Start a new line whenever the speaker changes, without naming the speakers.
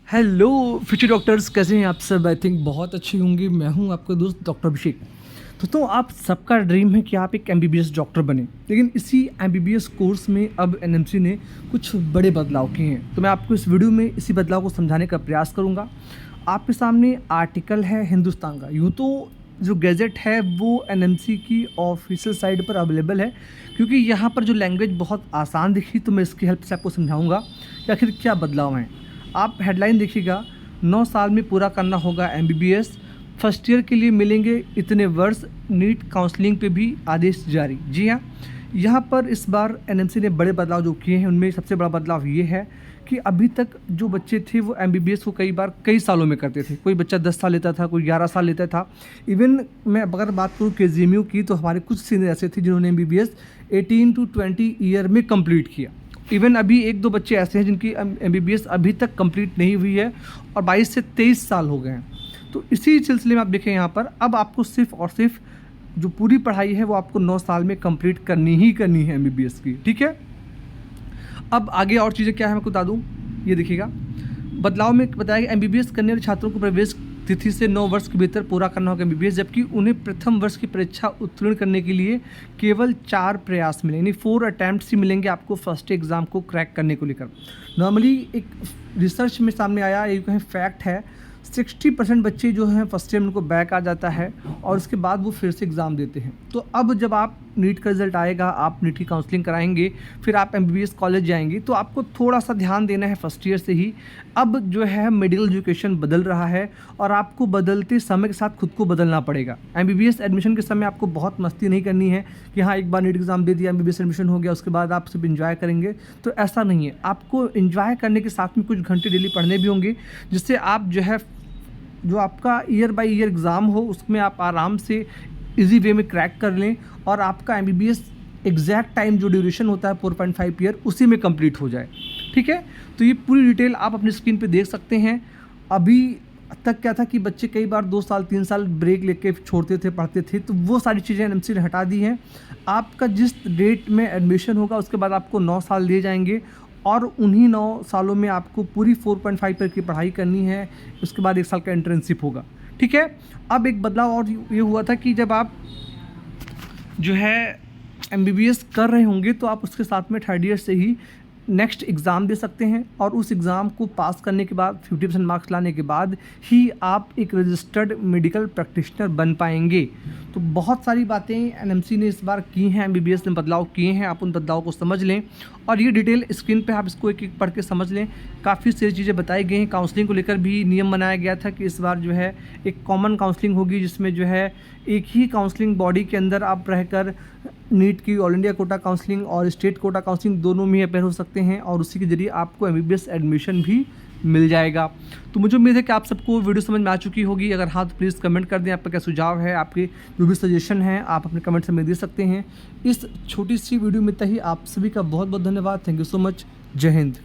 Hello future doctors, कैसे हैं आप सब? आई थिंक बहुत अच्छी होंगी। मैं हूं आपका दोस्त डॉक्टर अभिषेक। दोस्तों, आप सबका ड्रीम है कि आप एक एमबीबीएस डॉक्टर बने, लेकिन इसी एमबीबीएस कोर्स में अब एनएमसी ने कुछ बड़े बदलाव किए हैं। तो मैं आपको इस वीडियो में इसी बदलाव को समझाने का प्रयास करूँगा। आपके सामने आर्टिकल है हिंदुस्तान का। यूँ तो जो गैजेट है वो एनएमसी की ऑफिशियल साइट पर अवेलेबल है, क्योंकि यहाँ पर जो लैंग्वेज बहुत आसान दिखी, तो मैं इसकी हेल्प से आपको समझाऊँगा कि आखिर क्या बदलाव हैं। आप हेडलाइन देखिएगा, 9 साल में पूरा करना होगा एमबीबीएस, फर्स्ट ईयर के लिए मिलेंगे इतने वर्ष, नीट काउंसलिंग पे भी आदेश जारी। जी हाँ, यहाँ पर इस बार एनएमसी ने बड़े बदलाव जो किए हैं, उनमें सबसे बड़ा बदलाव ये है कि अभी तक जो बच्चे थे वो एमबीबीएस को कई बार कई सालों में करते थे। कोई बच्चा 10 साल लेता था, कोई 11 साल लेता था। इवन मैं अगर बात करूँ केजीएमयू की, तो हमारे कुछ सीनियर ऐसे थे जिन्होंने एमबीबीएस 18 to 20 ईयर में कंप्लीट किया। इवन अभी 1-2 बच्चे ऐसे हैं जिनकी एमबीबीएस अभी तक कंप्लीट नहीं हुई है और 22 से 23 साल हो गए हैं। तो इसी सिलसिले में आप देखें यहाँ पर अब आपको सिर्फ और सिर्फ जो पूरी पढ़ाई है वो आपको 9 साल में कंप्लीट करनी ही करनी है एमबीबीएस की। ठीक है, अब आगे और चीज़ें क्या है मैं आपको बता दूँ। ये देखिएगा, बदलाव में बताया कि एमबीबीएस करने वाले छात्रों को प्रवेश तिथि से 9 वर्ष के भीतर पूरा करना होगा एमबीबीएस, जबकि उन्हें प्रथम वर्ष की परीक्षा उत्तीर्ण करने के लिए केवल 4 प्रयास मिलेंगे, यानी 4 अटैम्प्ट्स ही मिलेंगे आपको फर्स्ट एग्ज़ाम को क्रैक करने को लेकर। नॉर्मली एक रिसर्च में सामने आया, ये कहीं फैक्ट है, 60% बच्चे जो हैं फर्स्ट ईयर में उनको बैक आ जाता है और उसके बाद वो फिर से एग्ज़ाम देते हैं। तो अब जब आप नीट का रिज़ल्ट आएगा, आप नीट की काउंसलिंग कराएंगे, फिर आप एमबीबीएस कॉलेज जाएंगे, तो आपको थोड़ा सा ध्यान देना है फर्स्ट ईयर से ही। अब जो है मेडिकल एजुकेशन बदल रहा है और आपको बदलते समय के साथ खुद को बदलना पड़ेगा। एमबीबीएस एडमिशन के समय आपको बहुत मस्ती नहीं करनी है कि हाँ एक बार नीट एग्ज़ाम दे दिया, एमबीबीएस एडमिशन हो गया, उसके बाद आप सिर्फ इन्जॉय करेंगे। तो ऐसा नहीं है, आपको इन्जॉय करने के साथ में कुछ घंटे डेली पढ़ने भी होंगे, जिससे आप जो है जो आपका ईयर बाय ईयर एग्ज़ाम हो उसमें आप आराम से इजी वे में क्रैक कर लें और आपका एमबीबीएस एग्जैक्ट टाइम जो ड्यूरेशन होता है 4.5 ईयर उसी में कंप्लीट हो जाए। ठीक है, तो ये पूरी डिटेल आप अपनी स्क्रीन पे देख सकते हैं। अभी तक क्या था कि बच्चे कई बार 2 साल 3 साल ब्रेक लेके छोड़ते थे, पढ़ते थे, तो वो सारी चीज़ें एनएमसी ने हटा दी हैं। आपका जिस डेट में एडमिशन होगा उसके बाद आपको 9 साल दिए जाएंगे और उन्हीं 9 सालों में आपको पूरी 4.5 ईयर की पढ़ाई करनी है। उसके बाद 1 साल का इंटर्नशिप होगा। ठीक है, अब एक बदलाव और ये हुआ था कि जब आप जो है एमबीबीएस कर रहे होंगे तो आप उसके साथ में थर्ड ईयर से ही नेक्स्ट एग्ज़ाम दे सकते हैं और उस एग्ज़ाम को पास करने के बाद 50% मार्क्स लाने के बाद ही आप एक रजिस्टर्ड मेडिकल प्रैक्टिशनर बन पाएंगे। तो बहुत सारी बातें एनएमसी ने इस बार की हैं, एमबीबीएस ने बदलाव किए हैं। आप उन बदलाव को समझ लें और ये डिटेल स्क्रीन पे आप इसको एक एक पढ़ के समझ लें। काफ़ी सारी चीज़ें बताई गई हैं। काउंसलिंग को लेकर भी नियम बनाया गया था कि इस बार जो है एक कॉमन काउंसलिंग होगी, जिसमें जो है एक ही काउंसलिंग बॉडी के अंदर आप रहकर नीट की ऑल इंडिया कोटा काउंसलिंग और स्टेट कोटा काउंसलिंग दोनों में अपेयर हो सकते हैं और उसी के जरिए आपको एमबीबीएस एडमिशन भी मिल जाएगा। तो मुझे उम्मीद है कि आप सबको वीडियो समझ में आ चुकी होगी। अगर हाँ तो प्लीज़ कमेंट कर दें, आपका क्या सुझाव है, आपके जो भी सजेशन है आप अपने कमेंट से में दे सकते हैं। इस छोटी सी वीडियो में तही आप सभी का बहुत बहुत धन्यवाद। Thank you so much. जय हिंद।